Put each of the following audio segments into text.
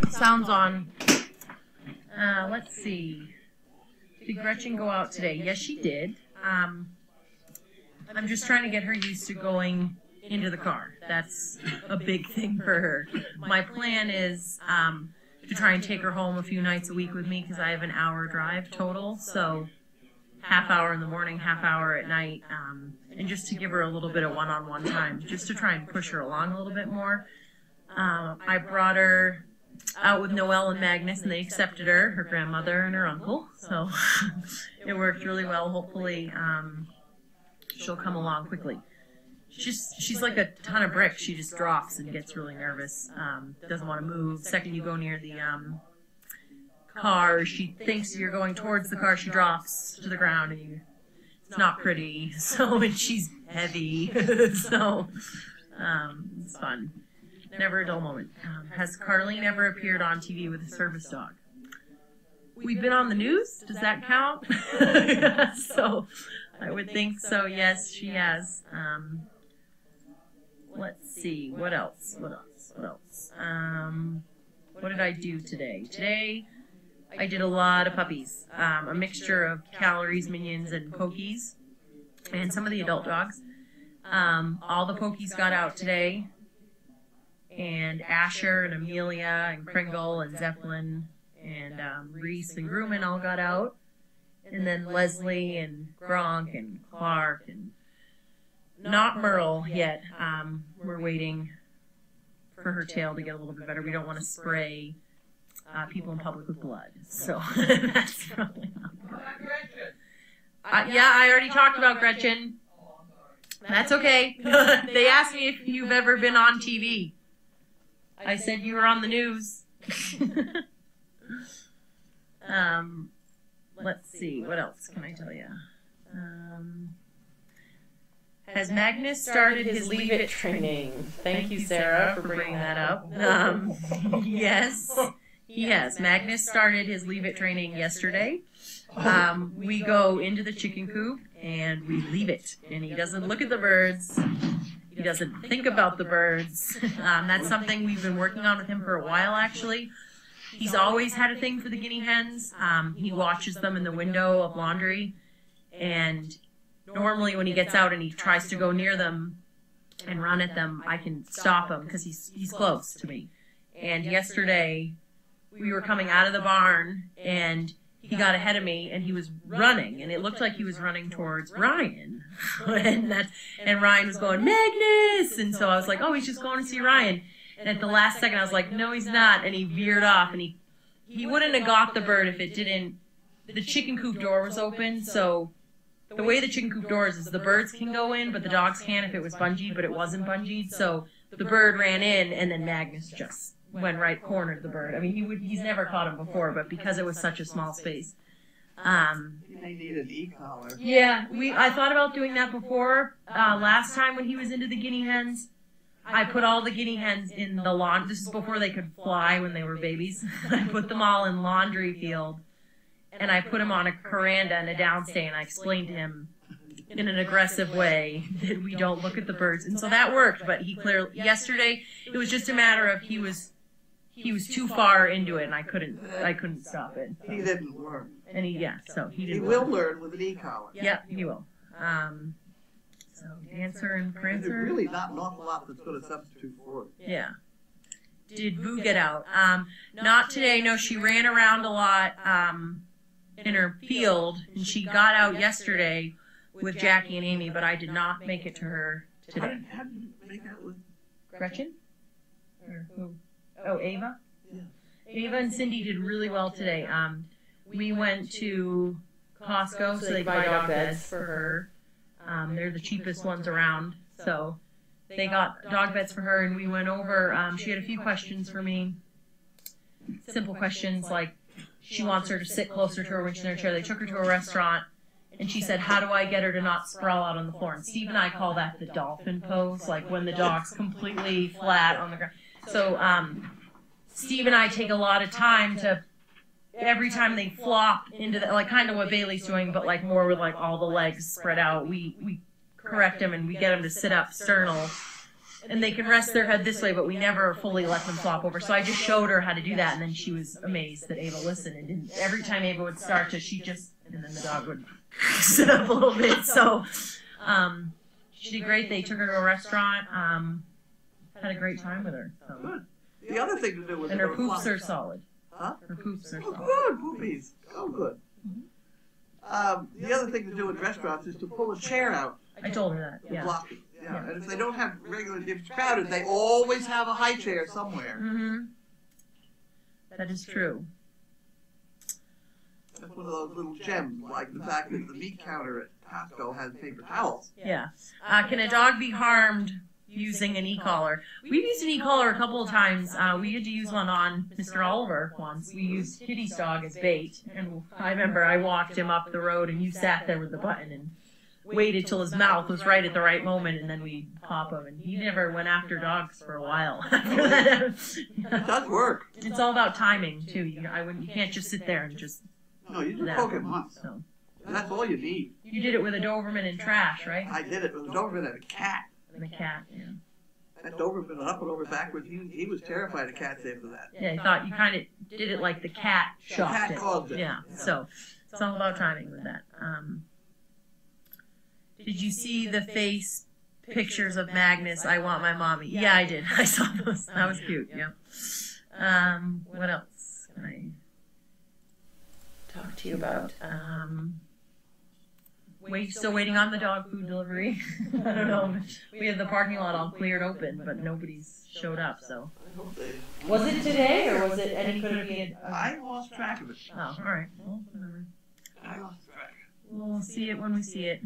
Sounds on. Let's see. Did Gretchen go out today? Yes, she did. I'm just trying to get her used to going into the car. That's a big thing for her. My plan is to try and take her home a few nights a week with me because I have an hour drive total. So half hour in the morning, half hour at night, and just to give her a little bit of one-on-one time, just to try and push her along a little bit more. I brought her out with Noelle and Magnus, and they accepted her grandmother and her uncle. So it worked really well. Hopefully she'll come along quickly. She's like a ton of bricks. She just drops and gets really nervous. Doesn't want to move. Second you go near the car, she thinks you're going towards the car. She drops to the ground, and it's not pretty. So, and she's heavy. So it's fun. Never a dull moment. Has Carlene ever appeared on TV with a service dog? We've been on the news. Does that count? So I would think so. Yes, she has. Let's see. What else? What did I do today? Today I did a lot of puppies. A mixture of Calories, Minions, and Pokies, and some of the adult dogs. All the Pokies got out today. And Asher and Amelia and Kringle and Zeppelin and Reese and Grumman all got out. And then Leslie and Gronk and Clark and not Merle yet. We're waiting for her tail to get a little bit better. We don't want to spray people in public with blood. So that's probably not good. Yeah, I already talked about Gretchen. That's okay. They asked me if you've ever been on TV. I said you were on the news. Let's see. What else can I tell you? Has Magnus started his Leave It training? Thank you, Sarah, for bringing that up. Yes, he has. Magnus started his Leave It training yesterday. We go into the chicken coop and we leave it. And he doesn't look at the birds. He doesn't think about the birds. That's something we've been working on with him for a while, actually. He's always had a thing for the guinea hens. He watches them in the window of laundry. And normally when he gets out and he tries to go near them and run at them, I can stop him because he's close to me. And yesterday we were coming out of the barn and he got ahead of me and he was running, and it looked like he was running towards Ryan. and Ryan was going, Magnus! And so I was like, oh, he's just going to see Ryan. And at the last second I was like, no, he's not. And he veered off, and he wouldn't have got the bird if it didn't. The chicken coop door was open, so the way the chicken coop door is the birds can go in, but the dogs can't if it was bungeed, but it wasn't bungeed. So the bird ran in, and then Magnus just went right cornered the bird. I mean, he's never caught him before, but because it was such a small space. They need an e-collar. Yeah, I thought about doing that before. Last time when he was into the guinea hens, I put all the guinea hens in the lawn. This is before they could fly when they were babies. I put them all in laundry field, and I put them on a veranda and a downstay, and I explained to him in an aggressive way that we don't look at the birds. And so that worked, but yesterday, it was just a matter of he was too far into it, and I couldn't stop it. He didn't learn. And he didn't. He will learn with an e-collar. Yeah, he will. So Dancer and Prancer. There's really not an awful lot that's going to substitute for it. Yeah. Did Boo get out? Not today. No, she ran around a lot in her field, and she got out yesterday with Jackie and Amy, but I did not make it to her today. How did you make out with Gretchen? Or who? Oh, Ava? Yeah. Ava and Cindy did really well today. We went to Costco so they buy dog beds for her. They're the cheapest ones around. So they got dog beds for her, and we went over. She had a few questions for me. Simple questions like she wants her to sit closer to her when she's in her chair. They took her to a restaurant, and she said, how do I get her to not sprawl out on the floor? And Steve and I call that the dolphin pose, like when the dog's completely flat on the ground. So Steve and I take a lot of time to, every time they flop into the, like kind of what Bailey's doing, but like more with like all the legs spread out, we correct them and we get them to sit up sternal and they can rest their head this way, but we never fully let them flop over. So I just showed her how to do that, and then she was amazed that Ava listened. And didn't, every time Ava would start to, she just, and then the dog would sit up a little bit. So she did great. They took her to a restaurant. Had a great time with her. So. Good. The other thing to do was... And her poops are solid. Huh? Her poops are Oh, solid. good, poopies. Oh, good. The other thing to do at restaurants is to pull a chair out. I told her that, And yeah. block it. Yeah. And if they don't have regular, if it's crowded, they always have a high chair somewhere. Mm-hmm. That is true. That's one of those little gems, like the fact that the meat counter at Costco has paper towels. Yeah. Can a dog be harmed using an e-collar? We've used an e-collar a couple of times. We had to use one on Mr. Oliver once. We used Kitty's dog as bait, and I remember I walked him up the road, and you sat there with the button and waited till his mouth was right at the right moment, and then we'd pop him. And he never went after dogs for a while. It does work. It's all about timing too. You can't just sit there and just. No, you just No. poke him once. So That's all you need. you did it with a Doberman and trash, right? I did it with a Doberman and a cat. And the cat. Yeah. That Doberman went up and over backwards. He was terrified of cats after that. Yeah, I thought you kind of did it like the cat shocked cat it. caused it. Yeah, so it's all about timing with that. Did you see the face pictures of Magnus? I want my mommy. Yeah, I did. I saw those. That was cute. Yeah. What else can I talk to you about? Still waiting on the dog food delivery. I don't know. We have the parking lot all cleared open, but nobody's showed up. So I hope they... was it today or was it? Any could it be? I lost track of it. Oh, all right. Well, whatever. I lost track. We'll see it when we see it.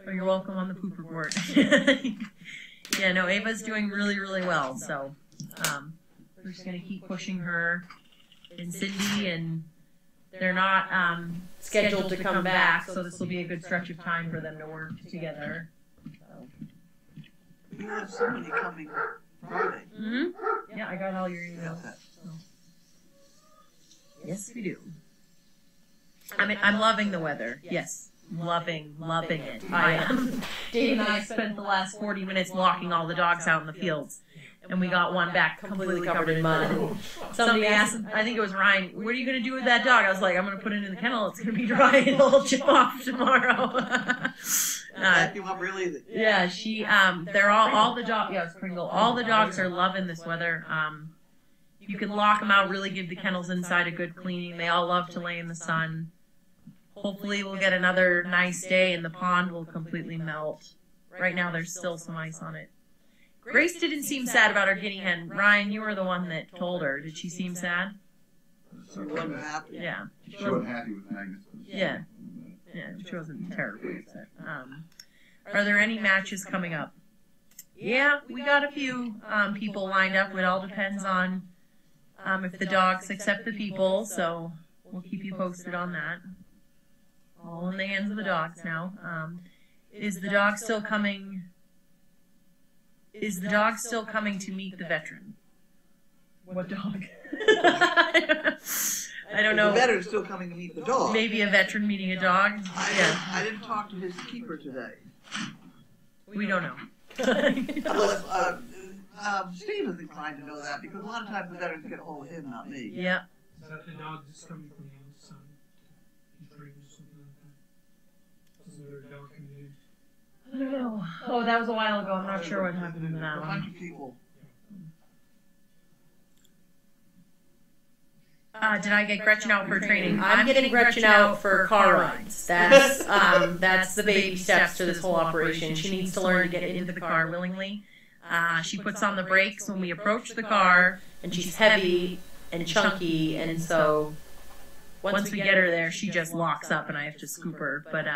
Oh, you're welcome on the poop report. Yeah, no, Ava's doing really, really well. So we're just gonna keep pushing her and Cindy, and they're not scheduled to come back, so this will be a good stretch of time for them to work together. So. You have somebody coming Friday. Mm-hmm. Yeah, I got all your emails. Yes. So. Yes, we do. I'm loving the weather. Yes. Loving it. I am. Dave and I spent the last 40 minutes walking all the dogs out in the fields, and we got one back completely covered in mud. Somebody asked, I think it was Ryan, what are you going to do with that dog? I was like, I'm going to put it in the kennel. It's going to be dry and it'll chip off tomorrow. That came up real easy. Yeah, they're all the dogs, yeah, it's Pringle. All the dogs are loving this weather. You can lock them out, really give the kennels inside a good cleaning. They all love to lay in the sun. Hopefully we'll get another nice day and the pond will completely melt. Right now there's still some ice on it. Grace didn't seem sad about her guinea hen. Ryan, you were the one that told her. Did she seem sad? She wasn't happy. Yeah. She wasn't happy with Magnus. Yeah. Yeah, she wasn't terribly upset. Are there any matches coming up? Yeah, we got a few people lined up. It all depends on if the dogs accept the people, so we'll keep you posted on that. All in the hands of the dogs now. Is the dog still coming? Is the dog still coming to meet the veteran? What dog? I don't know. The veteran's still coming to meet the dog. Maybe a veteran meeting a dog? Yeah. I didn't talk to his keeper today. We don't know. Unless, Steve is inclined to know that because a lot of times the veterans get a hold of him, not me. Yeah. Is that the dog that's coming from the outside? He dreams or something like that? Isn't there a dog community? I don't know. Oh, that was a while ago. I'm not sure what happened to that A bunch one. of people. Did I get Gretchen out for training? I'm getting Gretchen out for car rides. That's the baby steps to this whole operation. She needs to learn to get into the car willingly. She puts on the brakes when we approach the car, and she's heavy and chunky, and so once we get her there, she just locks up, and I have to scoop her. But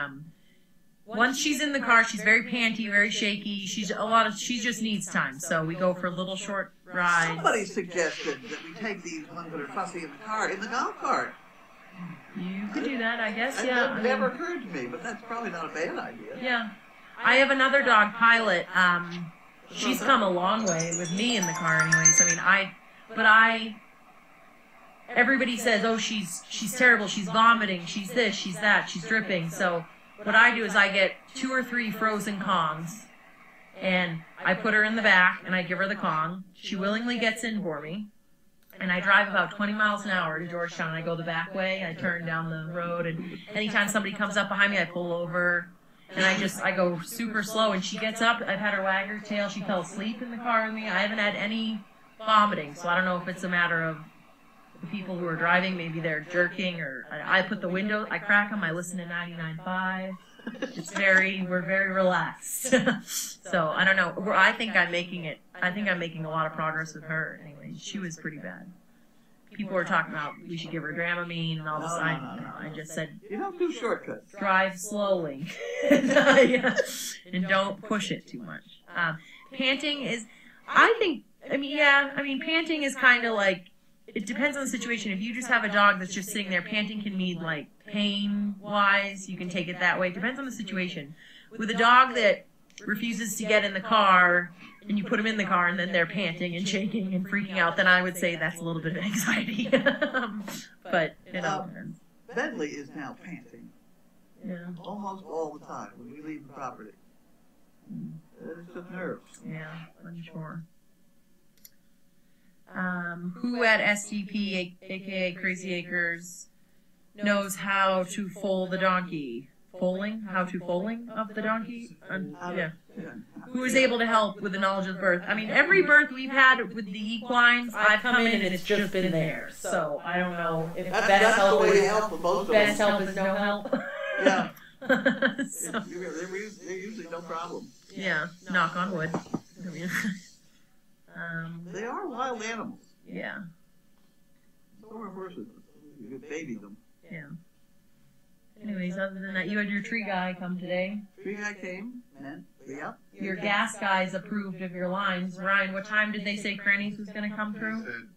once she's in the car, she's very panty, very shaky. She just needs time. So we go for little short rides. Somebody suggested that we take these ones that are fussy in the car in the golf cart. You could do that, I guess. That Yeah. never occurred to me, but that's probably not a bad idea. Yeah. I have another dog, Pilot. She's come a long way with me in the car anyways. Everybody says, oh, she's terrible, she's vomiting, she's this, she's that, she's dripping. So what I do is I get 2 or 3 frozen Kongs, And I put her in the back, and I give her the Kong. She willingly gets in for me. And I drive about 20 miles an hour to Georgetown. I go the back way. I turn down the road, and anytime somebody comes up behind me, I pull over. And I go super slow, and she gets up. I've had her wag her tail. She fell asleep in the car with me. I haven't had any vomiting, so I don't know if it's a matter of the people who are driving. Maybe they're jerking, or I put the window, I crack them. I listen to 99.5. We're very relaxed. So I don't know. I think I'm making a lot of progress with her. Anyway, she was pretty bad. People were talking about we should give her Dramamine and all this. I just said, You don't do shortcuts. drive slowly and don't push it too much. Panting is, panting is kind of like, it depends on the situation. If you just have a dog that's just sitting there, panting can mean like pain-wise. You can take it that way. It depends on the situation. With a dog that refuses to get in the car, and you put them in the car, and then they're panting and shaking and freaking out, then I would say that's a little bit of anxiety. But it all depends. Bentley is now panting Yeah. almost all the time when we leave the property. It's just nerves. Yeah, I'm sure. Who at SDP, aka Crazy Acres, knows how to foal the donkey? How to foaling of the donkey? Yeah. Who is able to help with the knowledge of birth? I mean, every birth we've had with the equines, I've come in and it's just been there. So I don't know if best the help way is to help with most of best them. help is no help. Yeah. So, They're usually no problem. yeah, knock on wood. I mean, They are wild animals. yeah, So are horses. You could baby them. yeah. Anyways, other than that, you had your tree guy come today. Tree guy came, and yeah. Your gas guys approved of your lines. Ryan, what time did they say Crannies was going to come They through? said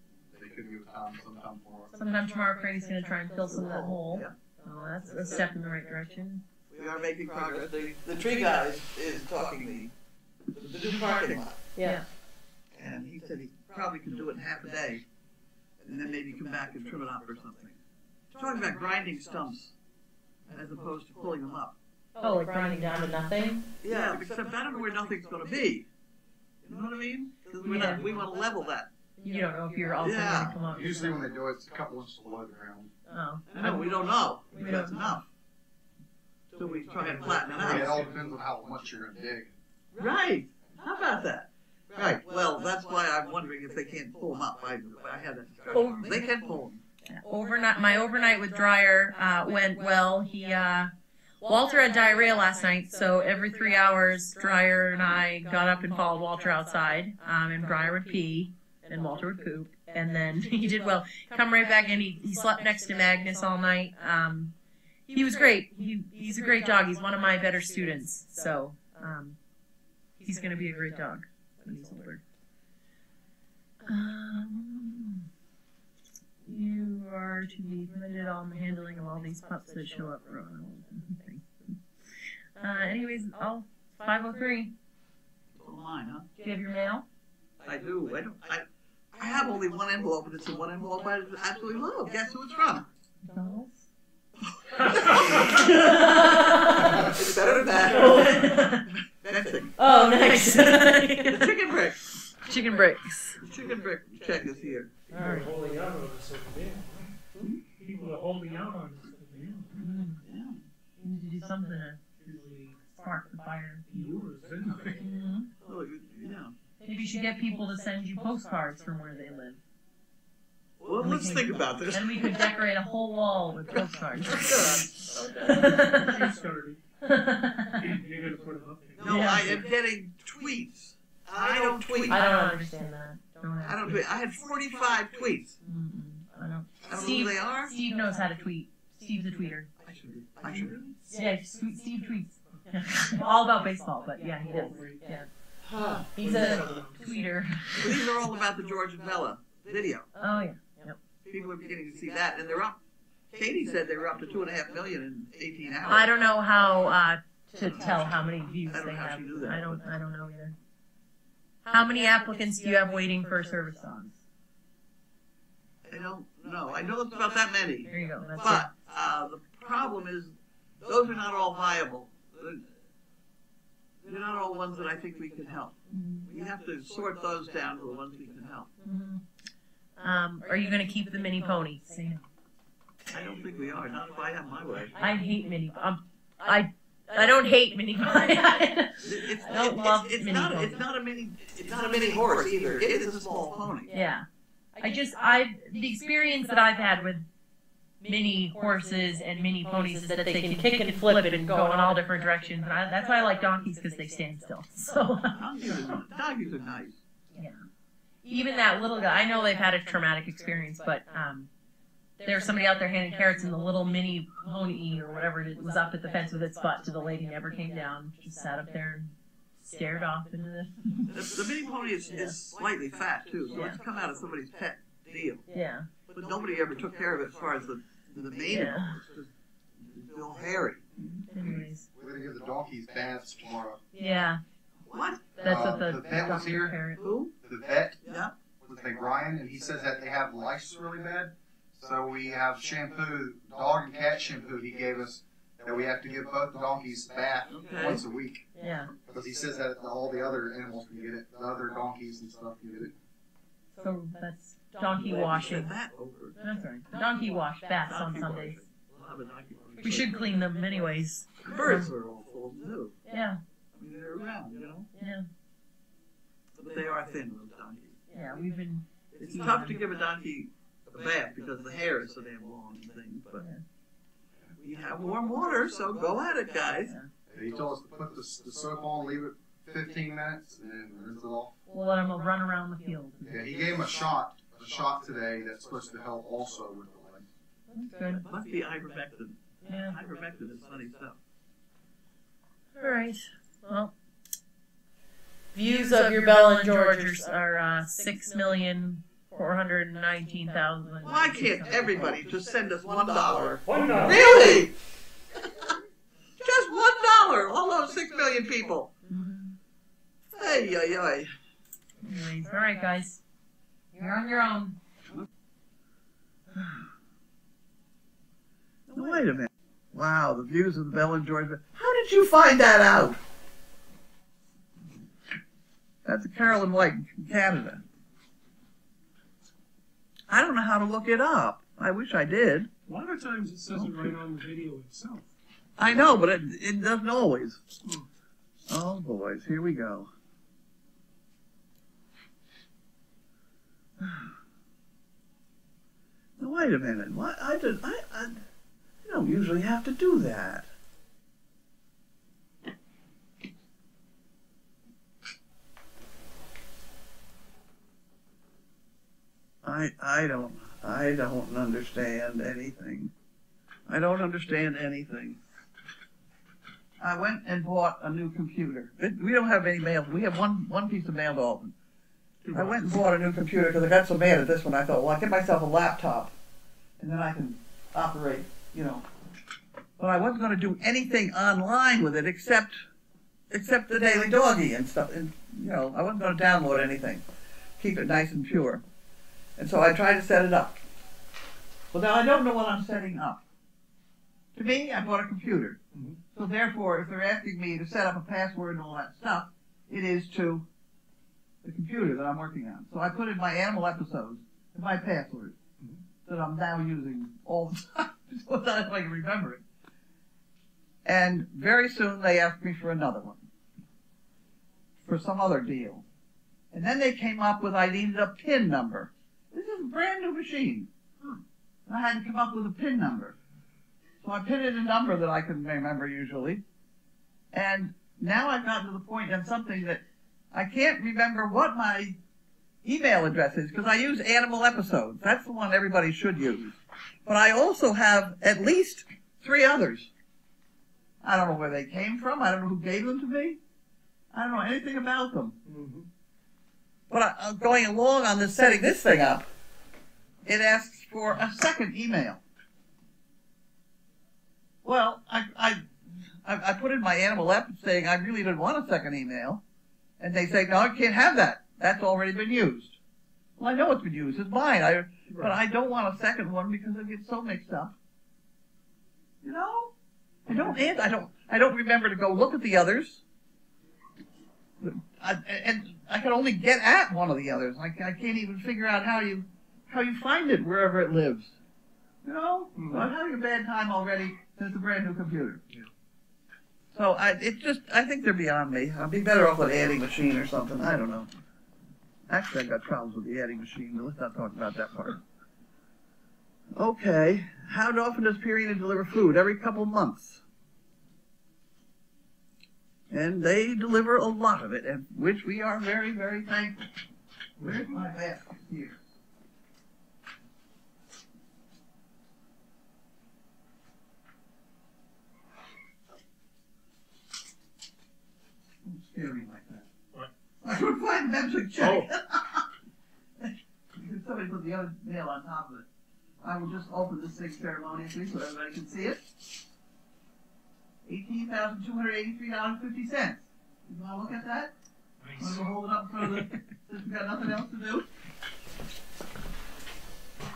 they could give time sometime tomorrow. Sometime tomorrow, Cranny's going to try and fill some of that hole. Yeah. Oh, that's a step in the right direction. We are making progress. The tree guy is talking the new parking lot. Yeah. And he said he probably could do it in half a day, and then maybe come back and trim it up or something. He's talking about grinding stumps as opposed to pulling them up. Oh, like grinding down to nothing? Yeah, except I don't know where nothing's going to be. You know what I mean? Because we want to level that. You don't know if you're also Yeah. going to come up. Usually when they do it, it's a couple inches below the ground. Oh. I know, we don't know if We that's don't know. enough. So we try and flatten it I mean, it all out. depends on how much you're going to dig. Right. How about that? Right. Well, that's why I'm wondering if they can't pull them up. I had that discussion. They can pull them. My overnight with Dreyer went well. Walter had diarrhea last night, so every 3 hours, Dreyer and I got up and followed Walter outside, and Dreyer would pee, and Walter would poop, and then he did well. Come right back in. He slept next to Magnus all night. He was great. He's a great dog. He's one of my better students, so he's going to be a great dog when he's older. You are to be commended on the handling of all these pups that show up. Anyways, 503. Pull mine, huh? Do you have your mail? I do. I have only one envelope, and it's the one envelope I absolutely love. Guess who it's from? McDonald's? It's better than that. Fencing. Oh, nice. The chicken bricks. Chicken bricks. The chicken brick check is here. People are holding out on us every day. People are holding out on us every day. Yeah. You need to do something to really spark the fire. Viewers, anyway. Oh, yeah. Maybe you should get people to send you postcards from where they live. Well, let's think about this. And we could decorate a whole wall with postcards. You started. You're going to put them up there. No, I am getting tweets. I don't tweet. I don't understand that. I don't tweet. I had 45 tweets. I don't. I don't know who they are. Steve knows how to tweet. Steve's a tweeter. I should. Yeah, Steve tweets. All about baseball, but yeah, he does. Yeah. Huh. He's a tweeter. These are all about the George and Bella video. Oh, yeah. Yep. People are beginning to see that, and they're up. Katie said they were up to 2.5 million in 18 hours. I don't know how to tell how many views I don't they know how have. she knew that. I don't know either. How many applicants do you have waiting for service dogs? I don't know. I know it's about that many. There you go. That's But the problem is, those are not all viable. They're not all ones that I think we can help. We have to sort those down to the ones we can help. Are you going to keep the mini pony? Say no. I don't think we are. Not if I have my way. I hate mini. I don't hate mini pony. I don't love it's mini not, pony. It's not a mini. It's not a mini horse either. It is a small pony. Yeah. The experience that I've had with mini horses and mini ponies is that they can kick and flip and go in all different directions. And that's why I like donkeys, because they stand still. So Donkeys are nice. yeah. Even that little guy, I know they've had a traumatic experience, but there's somebody out there handing carrots, and the little mini pony or whatever it was up at the fence with its butt to the lady, never came down, just sat up there and stared off into The mini pony is slightly fat too, so it's come out of somebody's pet deal. Yeah. But nobody ever took care of it as far as the main Yeah. horse, because it's still hairy. Anyways. We're gonna give the donkeys baths tomorrow. Yeah. What? That's what The vet was doctor here. parrot. Who? The vet Yeah. was named Ryan, and he says that they have lice really bad. So we have shampoo, dog and cat shampoo he gave us, that we have to give both the donkeys a bath Okay. once a week. Yeah. Because he says that all the other animals can get it. The other donkeys and stuff can get it. So that's donkey Said washing. that over. That's right. Donkey wash baths on Donkey Sundays. washing. We'll have a donkey washing. We should clean them anyways. Birds are all full too. Yeah. I mean, they're around, you know. Yeah. But they are thin, those donkeys. Yeah. We've been. It's tough to give a donkey a bath because the hair is so damn long and things. But we have warm water, so go at it, guys. And he told us to put the soap on, leave it 15 minutes, and then rinse it off. We'll let them run around the field. Yeah, he gave him a shot today that's supposed to help also with the lice. That's good. It must be ivermectin. Yeah. Ivermectin is funny stuff. All right. Well, views of your Belle and George are 6,419,000. Why can't everybody just send us $1? $1. Really? Just $1. All those 6 million people. Ay, ay, ay. Anyways, all right, guys. You're on your own. Now, wait a minute. Wow, the views of the Belle and George. How did you find that out? That's a Carolyn White in Canada. I don't know how to look it up. I wish I did. A lot of times it says it right on the video itself. I know, but it doesn't always. Oh, boys, here we go. Now, wait a minute. What? I don't usually have to do that. I don't understand anything. I don't understand anything. I went and bought a new computer. We don't have any mail. We have one piece of mail to open. I went and bought a new computer because I got so mad at this one. I thought, well, I'll get myself a laptop, and then I can operate, you know. But I wasn't going to do anything online with it except the Daily Doggy and stuff. And, you know, I wasn't going to download anything. Keep it nice and pure. And so I tried to set it up. Well, now I don't know what I'm setting up. To me, I bought a computer. Mhm. So therefore, if they're asking me to set up a password and all that stuff, it is to the computer that I'm working on. So I put in my animal episodes and my password that I'm now using all the time, so that I can remember it. And very soon they asked me for another one, for some other deal. And then they came up with I needed a PIN number. This is a brand new machine. And I had to come up with a PIN number. So I put in a number that I can remember usually. And now I've gotten to the point on something that I can't remember what my email address is because I use Animal Episodes. That's the one everybody should use. But I also have at least 3 others. I don't know where they came from. I don't know who gave them to me. I don't know anything about them. Mm-hmm. But I'm going along on this, setting this thing up. It asks for a second email. Well, I put in my animal app saying I really didn't want a second email. And they say, no, I can't have that. That's already been used. Well, I know it's been used. It's mine. But I don't want a second one because it gets so mixed up. You know? I don't remember to go look at the others. and I can only get at one of the others. I can't even figure out how you find it wherever it lives. You know, Mhm. I'm having a bad time already. And it's a brand new computer. Yeah. So I think they're beyond me. I'd be better off with an adding machine or something. I don't know. Actually, I've got problems with the adding machine, but let's not talk about that part. Okay. How often does Purina deliver food? Every couple months. And they deliver a lot of it, and which we are very, very thankful. Where's my basket? Here. Don't scare me like that. What? I couldn't find Memsic check. Somebody put the other nail on top of it. I will just open this thing ceremoniously so everybody can see it. $18,283.50. You want to look at that? Want Nice. to go hold it up in front of the... since we've got nothing else to do?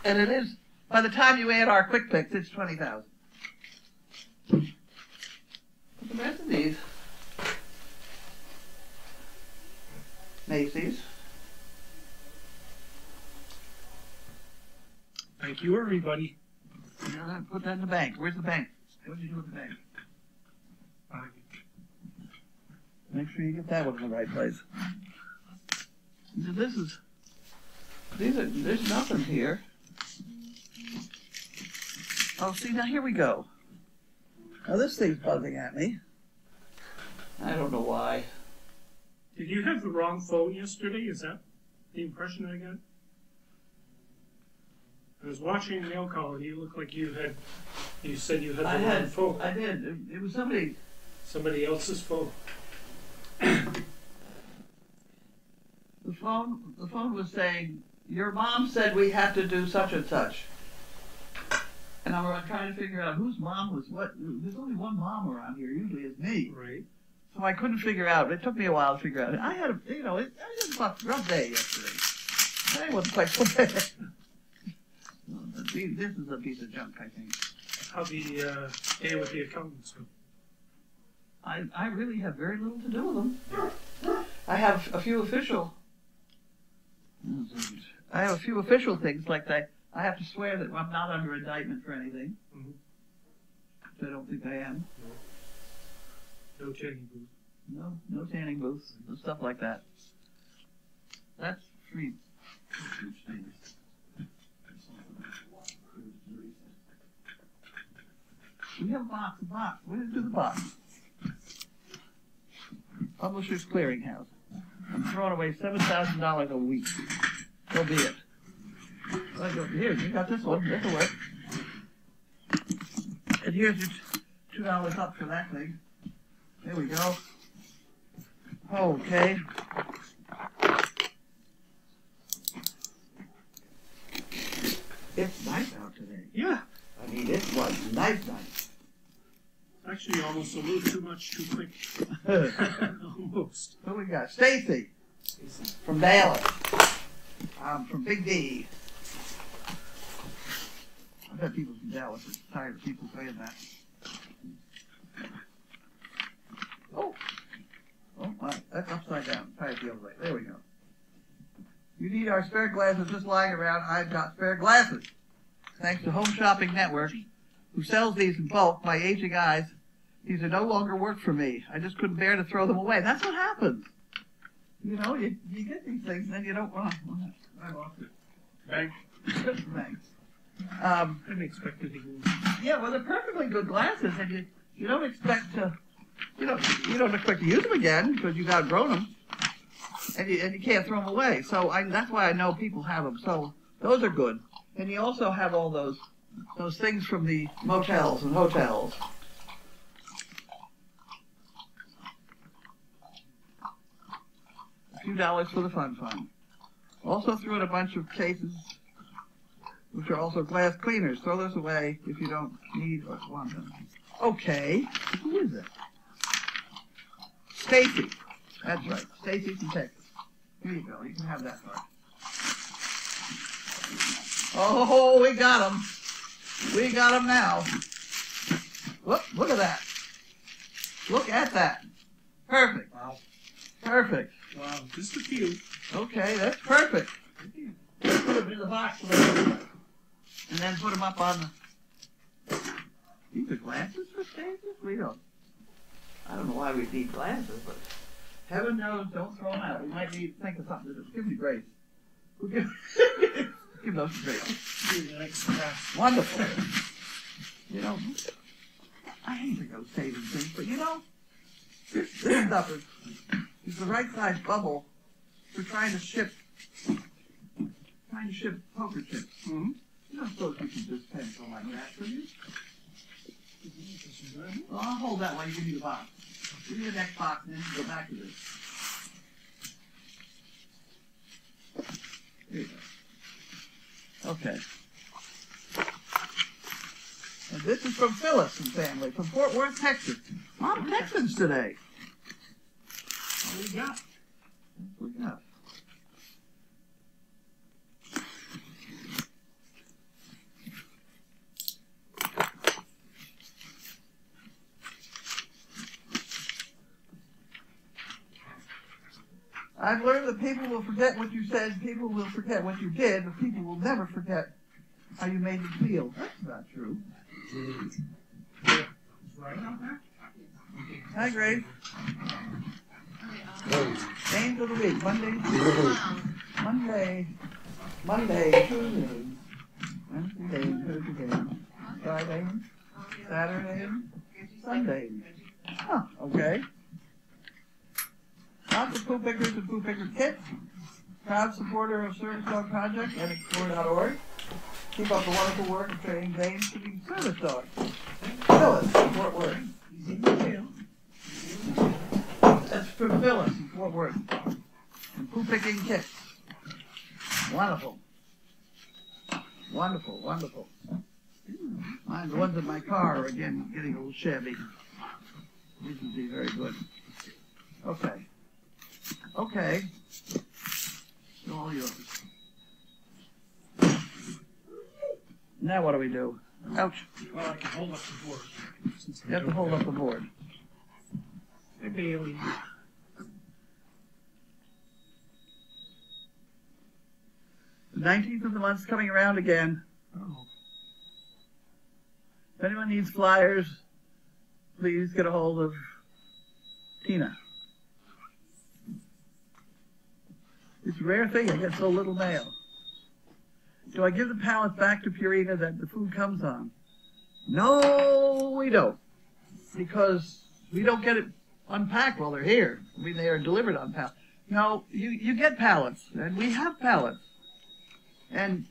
And it is, by the time you add our quick picks, it's 20,000. But the rest of these, Macy's. Thank you, everybody. You know, put that in the bank. Where's the bank? What did you do with the bank? Make sure you get that one in the right place. There's nothing here. Oh, see, now here we go. Now this thing's buzzing at me. I don't know why. Did you have the wrong phone yesterday? Is that the impression I got? I was watching a mail call and you looked like you said you had the wrong phone. I did. It was Somebody else's phone. the phone was saying, your mom said we have to do such and such. And I'm trying to figure out whose mom was what. There's only one mom around here. Usually it's me. Right. So I couldn't figure out. It took me a while to figure out. I had a rough day yesterday. I wasn't quite so bad. This is a piece of junk, I think. How the day with the accountants go? I really have very little to do with them. I have a few official things, like that. I have to swear that I'm not under indictment for anything. Mhm. Which I don't think I am. No tanning booth. No tanning booths, and stuff like that. That's free. We have a box. Where did you do the box? Publishers Clearinghouse. I'm throwing away $7,000 a week. So be it. Here, you got this one. This'll work. And here's your $2 up for that thing. There we go. Okay. It's nice out today. Yeah. I mean, it was nice. Actually, almost a little too much too quick. Almost. Who we got? Stacy from Dallas. From Big D. I bet people from Dallas are tired of people saying that. Oh, my, that's upside down. Try it the other way. There we go. You need our spare glasses just lying around. I've got spare glasses. Thanks to Home Shopping Network, who sells these in bulk. My aging eyes, these are no longer work for me. I just couldn't bear to throw them away. That's what happens. You know, you get these things and then you don't want them. I lost it. Thanks. Thanks. I didn't expect it to go. Yeah, well, they're perfectly good glasses, and you don't expect to, you don't expect to use them again because you've outgrown them, and you can't throw them away. So that's why I know people have them. So those are good. And you also have all those things from the motels and hotels. A few dollars for the fun fund. Also threw in a bunch of cases, which are also glass cleaners. Throw those away if you don't need or want them. Okay, who is it? Stacy. That's right, Stacy from Texas. Here you go, you can have that part. Oh, we got them. We got them now. Look at that. Look at that. Perfect. Wow. Perfect. Wow, just a few. Okay, that's perfect. Let's put them in the box later. And then put them up on the... These are glasses for stages? We don't... I don't know why we need glasses, but... Heaven knows, don't throw them out. We might need to think of something to do. Give me Grace. We'll give those to Grace. Here's the next class. Wonderful. You know, I hate to go saving things, but you know, this stuff is the right size bubble for trying to ship poker chips. Mm-hmm. You don't suppose you can just pencil like that, could you? Well, I'll hold that while you give me the box. Give me the next box and then you go back to this. There you go. Okay. And this is from Phyllis and family from Fort Worth, Texas. Mom, Texans today. What do we got? What do we got? I've learned that people will forget what you said, people will forget what you did, but people will never forget how you made them feel. That's not true. Right on that? Hi, Grace. Games of the week. Monday, Tuesday, Wednesday, Thursday, Friday, Saturday, Sunday. Huh, okay. Lots of poo pickers and poo picker kits. Proud supporter of Service Dog Project and Explore.org. Keep up the wonderful work of training Danes to be service dogs. Phyllis in Fort Worth. That's from Phyllis in Fort Worth. And poo picking kits. Wonderful. Wonderful, wonderful. Mine, the ones in my car are again getting a little shabby. These would be very good. Okay. Okay. All yours. Now what do we do? Ouch. Well, I can hold up the board. You have to hold up the board. Hey, Bailey. The 19th of the month's coming around again. Oh. If anyone needs flyers, please get a hold of Tina. It's a rare thing, I get so little mail. Do I give the pallets back to Purina that the food comes on? No, we don't. Because we don't get it unpacked while they're here. I mean, they are delivered on pallets. No, you get pallets, and we have pallets. And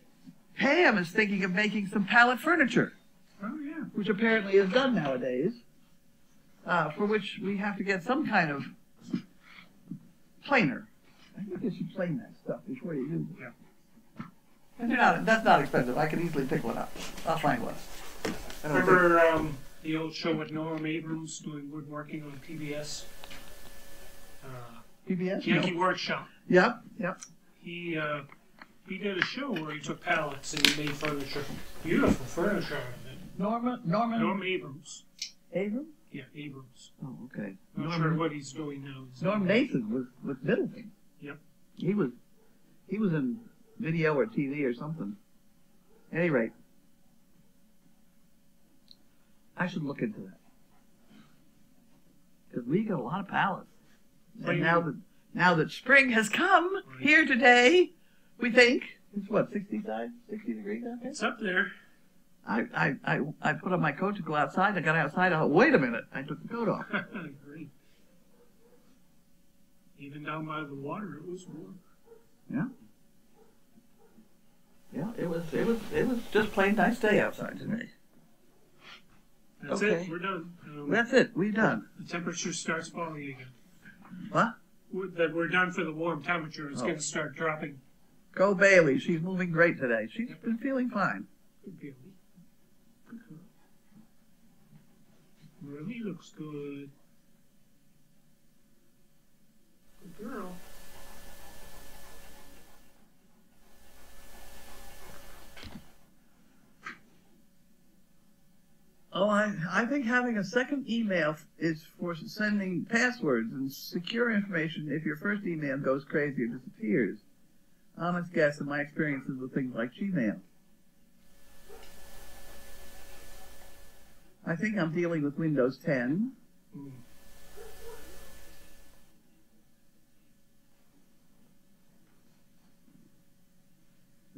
Pam is thinking of making some pallet furniture. Oh, yeah. Which apparently is done nowadays, for which we have to get some kind of planer. I think you should plane that stuff before you use it. Yeah. And that's not expensive. I can easily pick one up. I'll find one. Remember the old show with Norm Abrams doing woodworking on PBS? PBS? Yankee No. Workshop. Yep. He did a show where he took pallets and he made furniture. Beautiful furniture out of it. Norman Norm Abrams. Abrams? Yeah, Abrams. Oh, okay. Not sure what he's doing now. Norm Nathan was with Middleton. Yep. He was in video or TV or something. At any rate, I should look into that. Because we get a lot of pallets. And now that spring has come here today, we think it's what, 60 degrees out there? It's up there. I put on my coat to go outside. I got outside. I thought, wait a minute. I took the coat off. Great. Even down by the water, it was warm. Yeah. Yeah, it was just plain nice day outside today. That's Okay. it. We're done. That's it. We're done. The temperature starts falling again. What? We're done for the warm temperature. It's Oh. going to start dropping. Go Bailey. She's moving great today. She's been feeling fine. Good Bailey. Good girl. Really looks good. Good girl. Oh, I think having a second email is for sending passwords and secure information if your first email goes crazy or disappears. Honest guess in my experiences with things like Gmail. I think I'm dealing with Windows 10.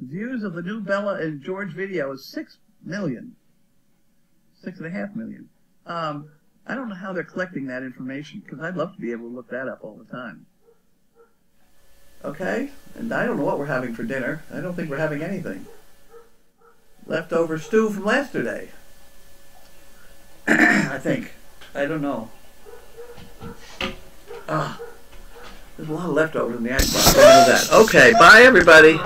Views of the new Bella and George video is 6 million. 6.5 million. I don't know how they're collecting that information, because I'd love to be able to look that up all the time. Okay, and I don't know what we're having for dinner. I don't think we're having anything. Leftover stew from yesterday. I think. I don't know. There's a lot of leftovers in the icebox. I know that. Okay, bye everybody.